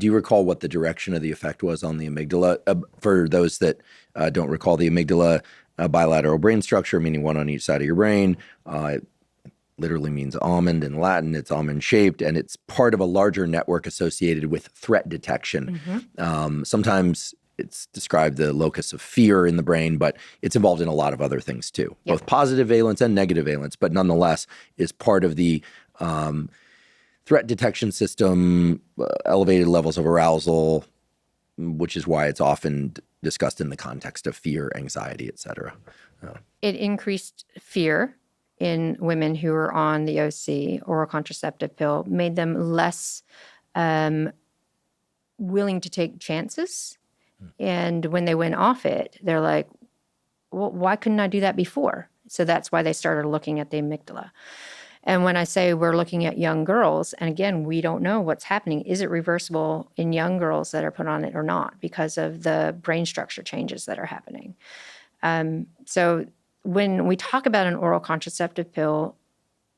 Do you recall what the direction of the effect was on the amygdala? For those that don't recall, the amygdala, bilateral brain structure, meaning one on each side of your brain. It literally means almond in Latin. It's almond shaped, and it's part of a larger network associated with threat detection. Sometimes it's described the locus of fear in the brain, but it's involved in a lot of other things too, both positive valence and negative valence, but nonetheless is part of the threat detection system, elevated levels of arousal, which is why it's often discussed in the context of fear, anxiety, et cetera. It increased fear in women who were on the OC, oral contraceptive pill, made them less willing to take chances. And when they went off it, they're like, well, why couldn't I do that before? So that's why they started looking at the amygdala. And when I say we're looking at young girls, and again, we don't know what's happening. Is it reversible in young girls that are put on it or not because of the brain structure changes that are happening? So when we talk about an oral contraceptive pill,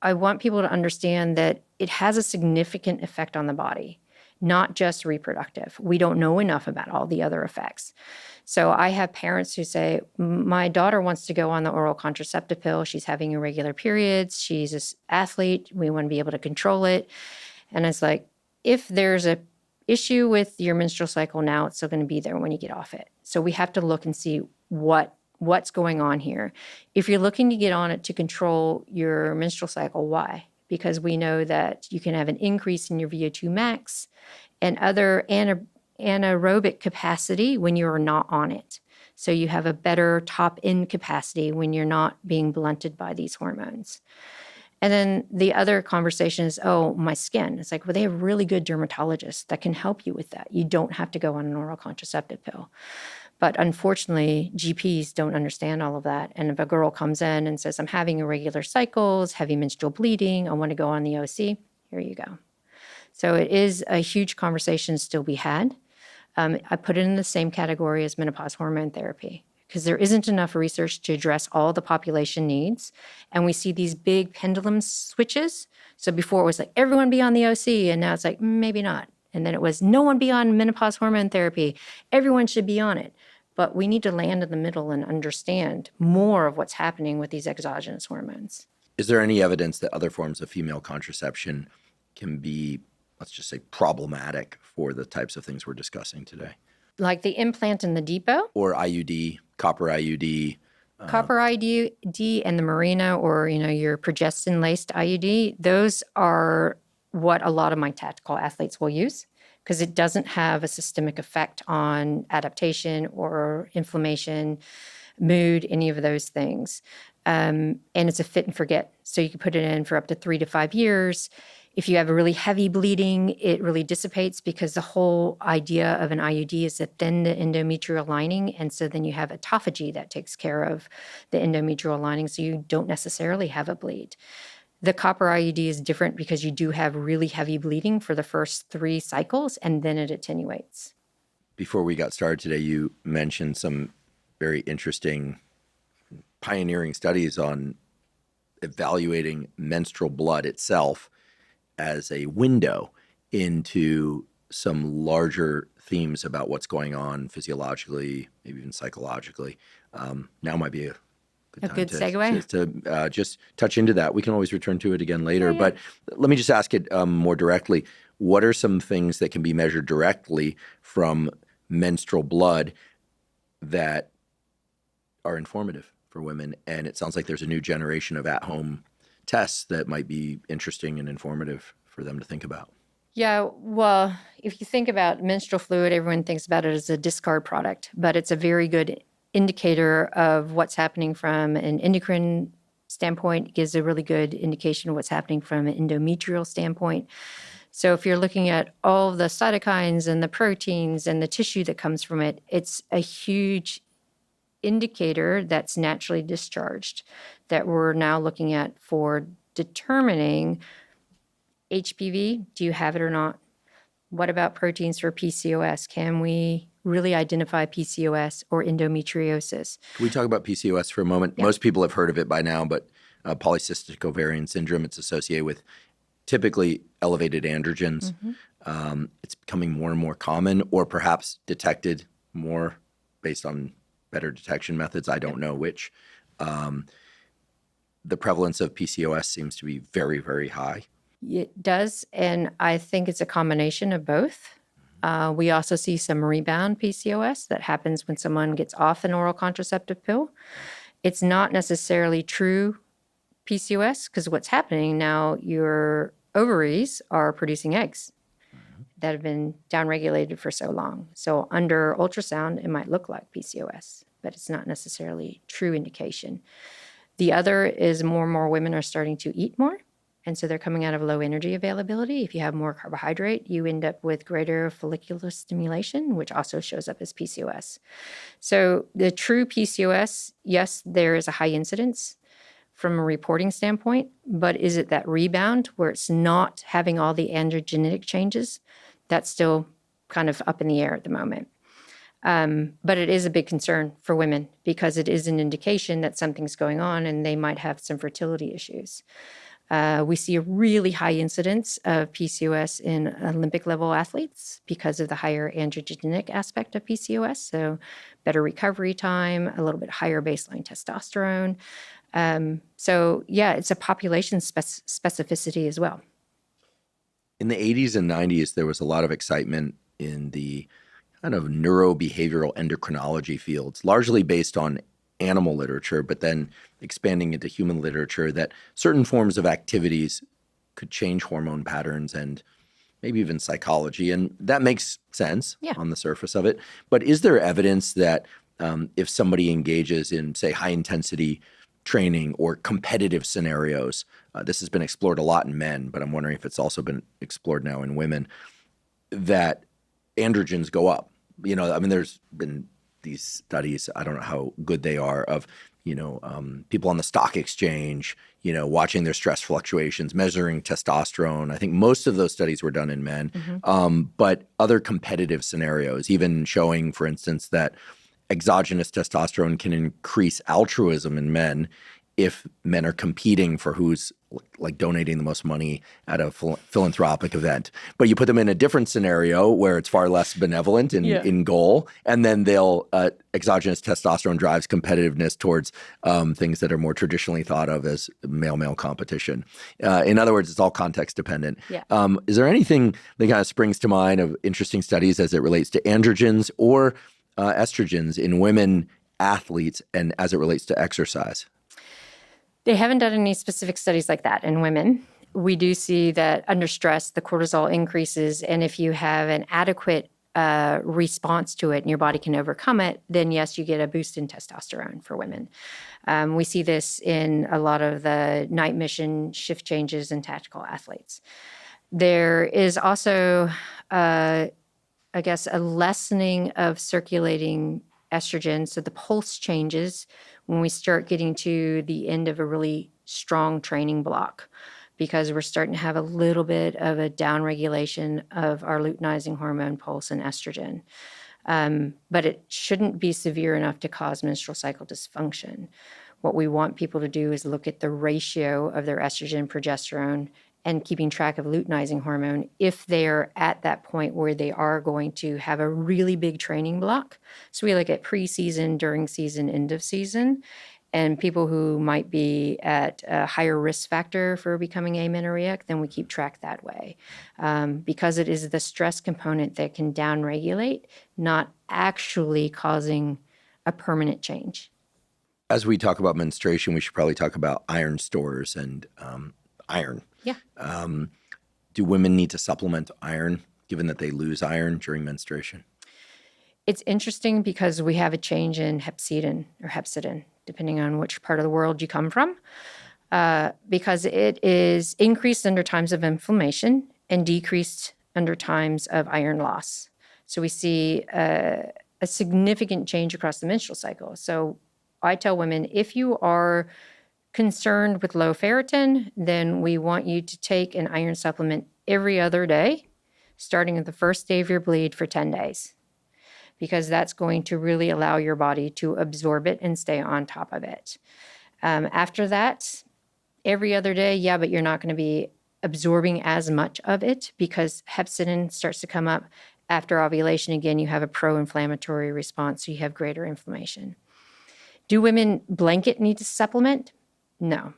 I want people to understand that it has a significant effect on the body, not just reproductive. We don't know enough about all the other effects. So I have parents who say, my daughter wants to go on the oral contraceptive pill. She's having irregular periods. She's an athlete. We want to be able to control it. And it's like, if there's a issue with your menstrual cycle now, it's still going to be there when you get off it. So we have to look and see what's going on here. If you're looking to get on it to control your menstrual cycle, why? Because we know that you can have an increase in your VO2 max and other anaerobic capacity when you're not on it. So you have a better top end capacity when you're not being blunted by these hormones. And then the other conversation is, oh, my skin. It's like, well, they have really good dermatologists that can help you with that. You don't have to go on an oral contraceptive pill. But unfortunately, GPs don't understand all of that. And if a girl comes in and says, I'm having irregular cycles, heavy menstrual bleeding, I want to go on the OC, here you go. So it is a huge conversation still be had. I put it in the same category as menopause hormone therapy because there isn't enough research to address all the population needs. And we see these big pendulum switches. So before it was like, everyone be on the OC. And now it's like, maybe not. And then it was, no one be on menopause hormone therapy. Everyone should be on it. But we need to land in the middle and understand more of what's happening with these exogenous hormones. Is there any evidence that other forms of female contraception can be, let's just say, problematic for the types of things we're discussing today? Like the implant in the depot? Or IUD, copper IUD. Copper IUD and the Mirena or, your progestin-laced IUD, those are what a lot of my tactical athletes will use because it doesn't have a systemic effect on adaptation or inflammation, mood, any of those things. And it's a fit and forget. So you can put it in for up to 3 to 5 years. If you have a really heavy bleeding, it really dissipates because the whole idea of an IUD is to thin the endometrial lining. And so then you have autophagy that takes care of the endometrial lining. So you don't necessarily have a bleed. The copper IUD is different because you do have really heavy bleeding for the first 3 cycles, and then it attenuates. Before we got started today, you mentioned some very interesting pioneering studies on evaluating menstrual blood itself as a window into some larger themes about what's going on physiologically, maybe even psychologically. Now might be a good segue to just touch into that. We can always return to it again later, yeah. But let me just ask it more directly. What are some things that can be measured directly from menstrual blood that are informative for women? And it sounds like there's a new generation of at-home tests that might be interesting and informative for them to think about. Yeah, well, if you think about menstrual fluid, everyone thinks about it as a discard product, but it's a very good indicator of what's happening from an endocrine standpoint. It gives a really good indication of what's happening from an endometrial standpoint. So if you're looking at all the cytokines and the proteins and the tissue that comes from it, it's a huge indicator that's naturally discharged that we're now looking at for determining HPV, do you have it or not? What about proteins for PCOS? Can we really identify PCOS or endometriosis? Can we talk about PCOS for a moment? Yeah. Most people have heard of it by now, but polycystic ovarian syndrome, it's associated with typically elevated androgens. It's becoming more and more common, or perhaps detected more based on better detection methods. I don't know which. The prevalence of PCOS seems to be very, very high. It does, and I think it's a combination of both. We also see some rebound PCOS that happens when someone gets off an oral contraceptive pill. It's not necessarily true PCOS because what's happening now, your ovaries are producing eggs that have been downregulated for so long. So under ultrasound, it might look like PCOS, but it's not necessarily true indication. The other is more and more women are starting to eat more. And so they're coming out of low energy availability. If you have more carbohydrate, you end up with greater follicular stimulation, which also shows up as PCOS. So the true PCOS, yes, there is a high incidence from a reporting standpoint, but is it that rebound where it's not having all the androgenetic changes? That's still kind of up in the air at the moment. But it is a big concern for women because it is an indication that something's going on and they might have some fertility issues. We see a really high incidence of PCOS in Olympic level athletes because of the higher androgenic aspect of PCOS. So better recovery time, a little bit higher baseline testosterone. So yeah, it's a population specificity as well. In the 80s and 90s, there was a lot of excitement in the kind of neurobehavioral endocrinology fields, largely based on animal literature, but then expanding into human literature, that certain forms of activities could change hormone patterns and maybe even psychology. And that makes sense on the surface of it. But is there evidence that if somebody engages in, say, high intensity training or competitive scenarios, this has been explored a lot in men, but I'm wondering if it's also been explored now in women, that androgens go up? You know, I mean, there's been these studies, I don't know how good they are, of, people on the stock exchange, watching their stress fluctuations, measuring testosterone. I think most of those studies were done in men. But other competitive scenarios, even showing, for instance, that exogenous testosterone can increase altruism in men if men are competing for who's like donating the most money at a philanthropic event. But you put them in a different scenario where it's far less benevolent in goal, and then they'll exogenous testosterone drives competitiveness towards things that are more traditionally thought of as male-male competition. In other words, it's all context dependent. Is there anything that kind of springs to mind of interesting studies as it relates to androgens or estrogens in women athletes and as it relates to exercise? They haven't done any specific studies like that in women. We do see that under stress, the cortisol increases. And if you have an adequate response to it and your body can overcome it, then yes, you get a boost in testosterone for women. We see this in a lot of the night mission shift changes in tactical athletes. There is also, I guess, a lessening of circulating estrogen. So the pulse changes when we start getting to the end of a really strong training block, because we're starting to have a little bit of a downregulation of our luteinizing hormone pulse and estrogen. But it shouldn't be severe enough to cause menstrual cycle dysfunction. What we want people to do is look at the ratio of their estrogen, progesterone, and keeping track of luteinizing hormone if they're at that point where they are going to have a really big training block. So we look at pre-season, during season, end of season, and people who might be at a higher risk factor for becoming amenorrheic, then we keep track that way. Because it is the stress component that can downregulate, not actually causing a permanent change. As we talk about menstruation, we should probably talk about iron stores and iron. Do women need to supplement iron given that they lose iron during menstruation? It's interesting because we have a change in hepcidin, depending on which part of the world you come from, because it is increased under times of inflammation and decreased under times of iron loss. So we see a significant change across the menstrual cycle. So I tell women, if you are concerned with low ferritin, then we want you to take an iron supplement every other day, starting at the first day of your bleed for 10 days, because that's going to really allow your body to absorb it and stay on top of it. After that, every other day, but you're not going to be absorbing as much of it because hepcidin starts to come up after ovulation. Again, you have a pro-inflammatory response, so you have greater inflammation. Do women blanket need to supplement? No,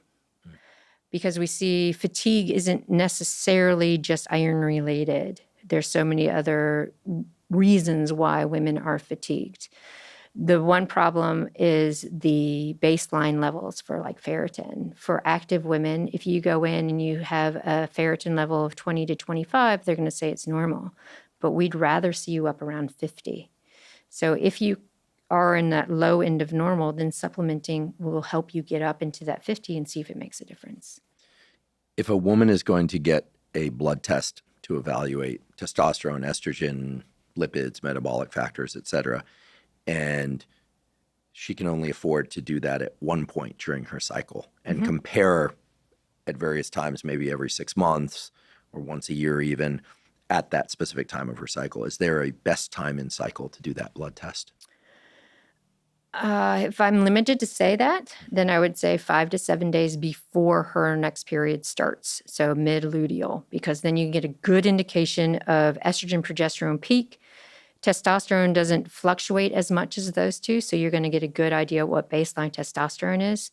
because we see fatigue isn't necessarily just iron related. There's so many other reasons why women are fatigued. The one problem is the baseline levels for like ferritin. For active women, if you go in and you have a ferritin level of 20 to 25, they're going to say it's normal. But we'd rather see you up around 50. So if you are in that low end of normal, then supplementing will help you get up into that 50 and see if it makes a difference. If a woman is going to get a blood test to evaluate testosterone, estrogen, lipids, metabolic factors, et cetera, and she can only afford to do that at one point during her cycle and compare at various times, maybe every 6 months or once a year even, at that specific time of her cycle, is there a best time in cycle to do that blood test? If I'm limited to say that, then I would say 5 to 7 days before her next period starts, so mid-luteal, because then you can get a good indication of estrogen, progesterone peak. Testosterone doesn't fluctuate as much as those two, so you're going to get a good idea what baseline testosterone is.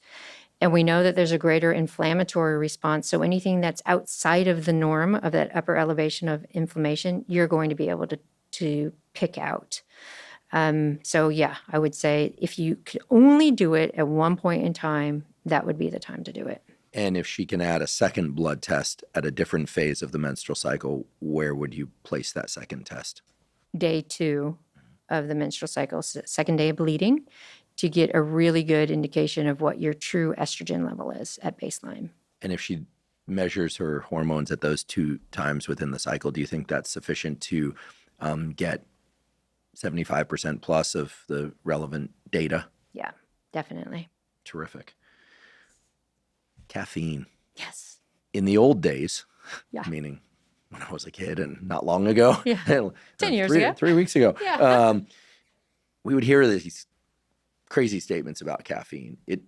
And we know that there's a greater inflammatory response, so anything that's outside of the norm of that upper elevation of inflammation, you're going to be able to pick out. So yeah, I would say if you could only do it at one point in time, that would be the time to do it. And if she can add a second blood test at a different phase of the menstrual cycle, where would you place that second test? Day 2 of the menstrual cycle, second day of bleeding, to get a really good indication of what your true estrogen level is at baseline. And if she measures her hormones at those 2 times within the cycle, do you think that's sufficient to get 75% plus of the relevant data? Yeah, definitely. Terrific. Caffeine. Yes. In the old days, Yeah. meaning when I was a kid and not long ago, Yeah. 10 years three, ago. 3 weeks ago, Yeah. we would hear these crazy statements about caffeine. It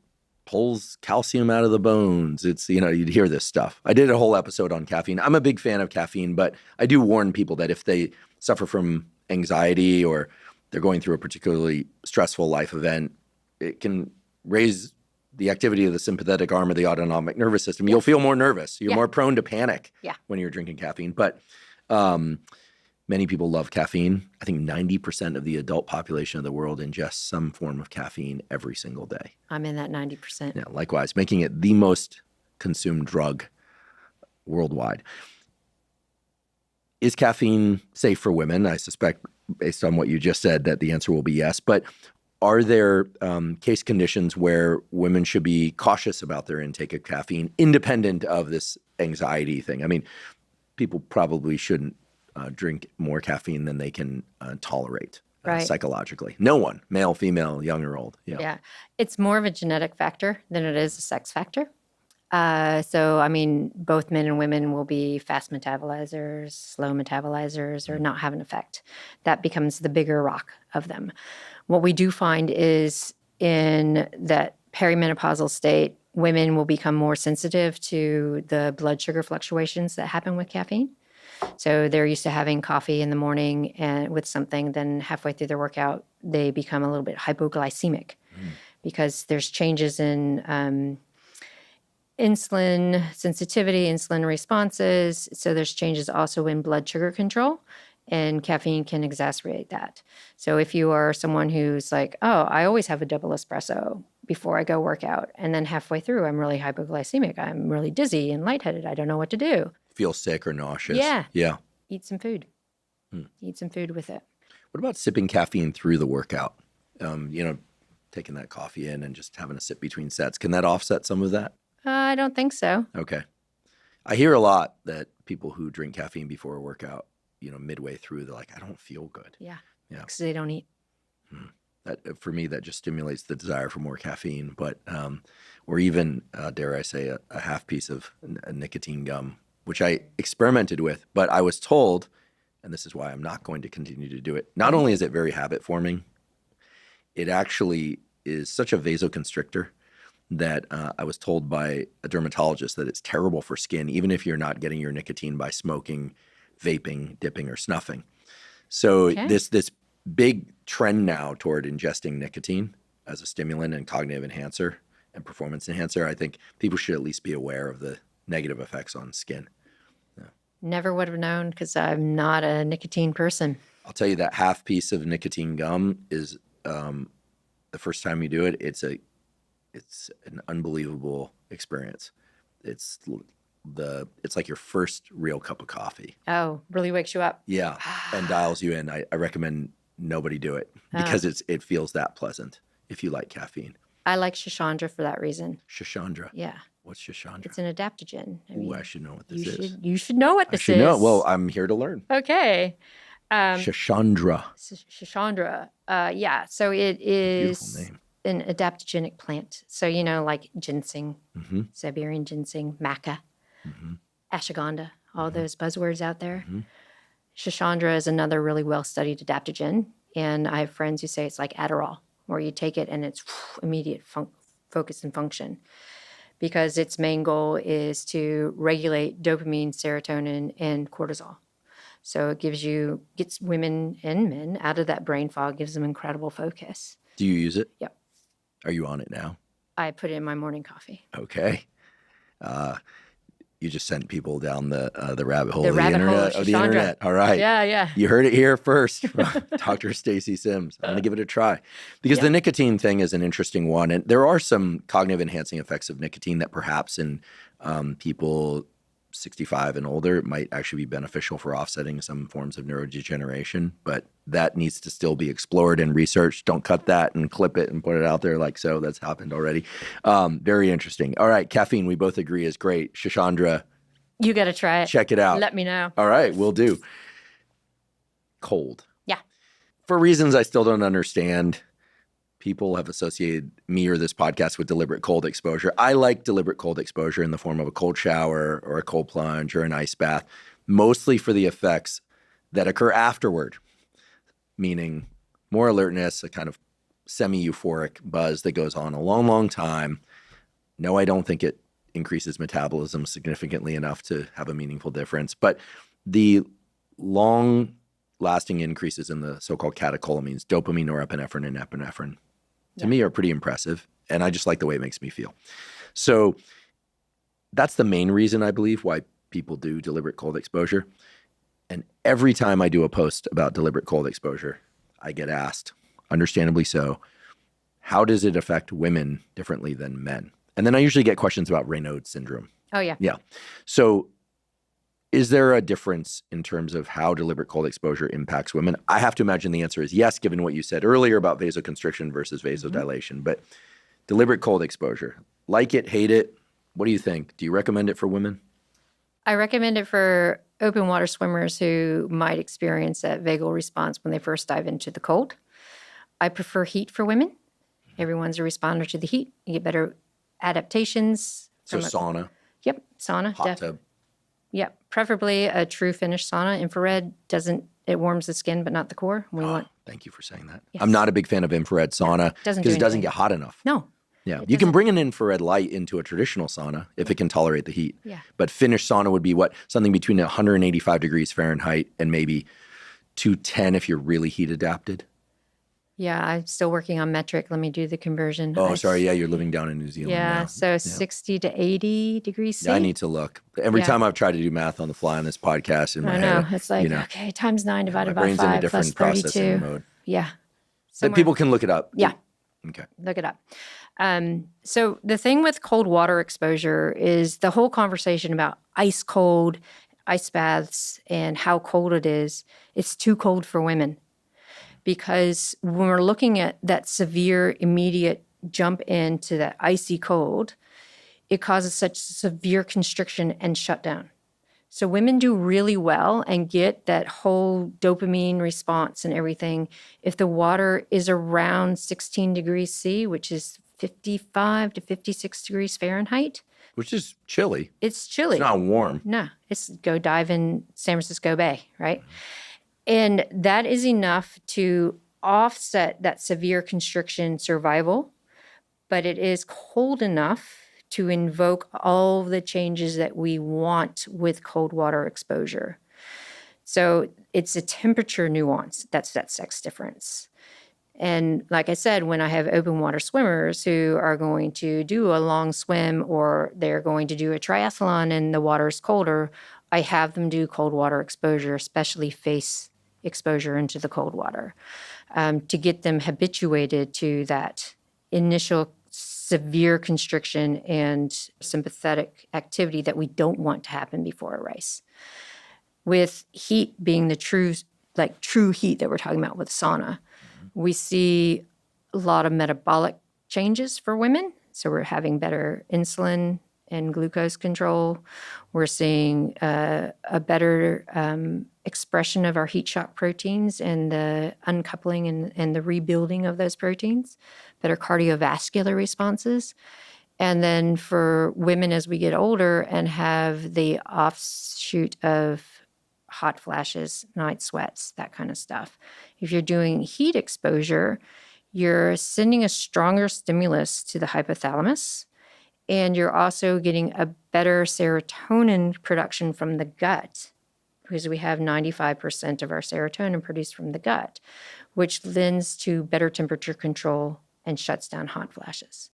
pulls calcium out of the bones. It's, you'd hear this stuff. I did a whole episode on caffeine. I'm a big fan of caffeine, but I do warn people that if they suffer from anxiety or they're going through a particularly stressful life event, it can raise the activity of the sympathetic arm of the autonomic nervous system. You'll feel more nervous. You're more prone to panic when you're drinking caffeine. But many people love caffeine. I think 90% of the adult population of the world ingests some form of caffeine every single day. I'm in that 90%. Yeah, likewise, making it the most consumed drug worldwide. Is caffeine safe for women? I suspect, based on what you just said, that the answer will be yes. But are there case conditions where women should be cautious about their intake of caffeine, independent of this anxiety thing? I mean, people probably shouldn't drink more caffeine than they can tolerate psychologically. No one, male, female, young or old. Yeah. It's more of a genetic factor than it is a sex factor. So, I mean, both men and women will be fast metabolizers, slow metabolizers, or not have an effect. That becomes the bigger rock of them. What we do find is in that perimenopausal state, women will become more sensitive to the blood sugar fluctuations that happen with caffeine. So they're used to having coffee in the morning and with something, then halfway through their workout, they become a little bit hypoglycemic because there's changes in insulin sensitivity, insulin responses. So there's changes also in blood sugar control, and caffeine can exacerbate that. So if you are someone who's like, oh, I always have a double espresso before I go work out, and then halfway through, I'm really hypoglycemic, I'm really dizzy and lightheaded, I don't know what to do. Feel sick or nauseous. Yeah. Eat some food. Eat some food with it. What about sipping caffeine through the workout? Taking that coffee in and just having a sip between sets. Can that offset some of that? I don't think so. Okay. I hear a lot that people who drink caffeine before a workout, midway through, they're like, I don't feel good. Yeah. Because they don't eat. That, for me, that just stimulates the desire for more caffeine. But, or even, dare I say, a half piece of a nicotine gum, which I experimented with, but I was told, and this is why I'm not going to continue to do it, not only is it very habit forming, it actually is such a vasoconstrictor that I was told by a dermatologist that it's terrible for skin, even if you're not getting your nicotine by smoking, vaping, dipping, or snuffing. So Okay. this big trend now toward ingesting nicotine as a stimulant and cognitive enhancer and performance enhancer, I think people should at least be aware of the negative effects on skin. Never would have known because I'm not a nicotine person. I'll tell you that half piece of nicotine gum is the first time you do it, it's an unbelievable experience. It's like your first real cup of coffee. Oh, really wakes you up. Yeah, and dials you in. I recommend nobody do it because it feels that pleasant if you like caffeine. I like Shashandra for that reason. Shashandra. Yeah. What's Shashandra? It's an adaptogen. Ooh, I should know what this is. You should know what this I should is. know. Well, I'm here to learn. Okay. Shashandra. Shashandra. Yeah. So it Beautiful is name. an adaptogenic plant. So, like ginseng, Siberian ginseng, maca, ashwagandha, all those buzzwords out there. Shashandra is another really well-studied adaptogen. And I have friends who say it's like Adderall, where you take it and it's immediate focus and function. Because its main goal is to regulate dopamine, serotonin, and cortisol. So it gets women and men out of that brain fog, gives them incredible focus. Do you use it? Yep. Are you on it now? I put it in my morning coffee. Okay. You just sent people down the rabbit hole The of rabbit hole of the Shashandra. internet. All right. Yeah. You heard it here first. Dr. Stacy Sims. I'm going to give it a try. Because the nicotine thing is an interesting one. And there are some cognitive enhancing effects of nicotine that perhaps in people 65 and older, it might actually be beneficial for offsetting some forms of neurodegeneration. But that needs to still be explored and researched. Don't cut that and clip it and put it out there like so. That's happened already. Very interesting. All right. Caffeine, we both agree, is great. Shashandra. You got to try it. Check it out. Let me know. All right. We'll do. Cold. Yeah. For reasons I still don't understand, people have associated me or this podcast with deliberate cold exposure. I like deliberate cold exposure in the form of a cold shower or a cold plunge or an ice bath, mostly for the effects that occur afterward, meaning more alertness, a kind of semi-euphoric buzz that goes on a long, long time. No, I don't think it increases metabolism significantly enough to have a meaningful difference. But the long-lasting increases in the so-called catecholamines, dopamine, norepinephrine, and epinephrine, to me are pretty impressive. And I just like the way it makes me feel. So that's the main reason, I believe, why people do deliberate cold exposure. And every time I do a post about deliberate cold exposure, I get asked, understandably so, how does it affect women differently than men? And then I usually get questions about Raynaud's syndrome. Oh, yeah. Yeah. So is there a difference in terms of how deliberate cold exposure impacts women? I have to imagine the answer is yes, given what you said earlier about vasoconstriction versus vasodilation. But deliberate cold exposure, like it, hate it, what do you think? Do you recommend it for women? I recommend it for open water swimmers who might experience that vagal response when they first dive into the cold. I prefer heat for women. Everyone's a responder to the heat. You get better adaptations. So sauna, Yep, sauna. hot tub. Yep, preferably a true Finnish sauna. Infrared it warms the skin, but not the core. Thank you for saying that. Yes. I'm not a big fan of infrared sauna because it doesn't get hot enough. No. Yeah, you can bring an infrared light into a traditional sauna if it can tolerate the heat. Yeah. But Finnish sauna would be something between 185 degrees Fahrenheit and maybe 210 if you're really heat adapted. Yeah, I'm still working on metric. Let me do the conversion. Oh, sorry. Yeah, you're living down in New Zealand now. So 60 to 80 degrees C. Yeah, I need to look. Every time I've tried to do math on the fly on this podcast in my head. It's like, okay, times 9 divided by 5 brain's in a plus different processing 32. mode. Yeah. But people can look it up. Yeah. Okay. Look it up. So the thing with cold water exposure is the whole conversation about ice cold, ice baths, and how cold it is. It's too cold for women. Because when we're looking at that severe, immediate jump into that icy cold, it causes such severe constriction and shutdown. So women do really well and get that whole dopamine response and everything if the water is around 16 degrees C, which is 55 to 56 degrees Fahrenheit. Which is chilly. It's chilly. It's not warm. No, it's go dive in San Francisco Bay, right? And that is enough to offset that severe constriction survival. but it is cold enough to invoke all the changes that we want with cold water exposure. So it's a temperature nuance that's that sex difference. And like I said, when I have open water swimmers who are going to do a long swim or they're going to do a triathlon and the water is colder, I have them do cold water exposure, especially face exposure into the cold water, to get them habituated to that initial severe constriction and sympathetic activity that we don't want to happen before a race. With heat being the true heat that we're talking about with sauna, we see a lot of metabolic changes for women. So we're having better insulin and glucose control. We're seeing a better expression of our heat shock proteins and the uncoupling and the rebuilding of those proteins, better cardiovascular responses. And then for women as we get older and have the offshoot of hot flashes, night sweats, that kind of stuff. If you're doing heat exposure, you're sending a stronger stimulus to the hypothalamus, and you're also getting a better serotonin production from the gut, because we have 95% of our serotonin produced from the gut, which lends to better temperature control and shuts down hot flashes.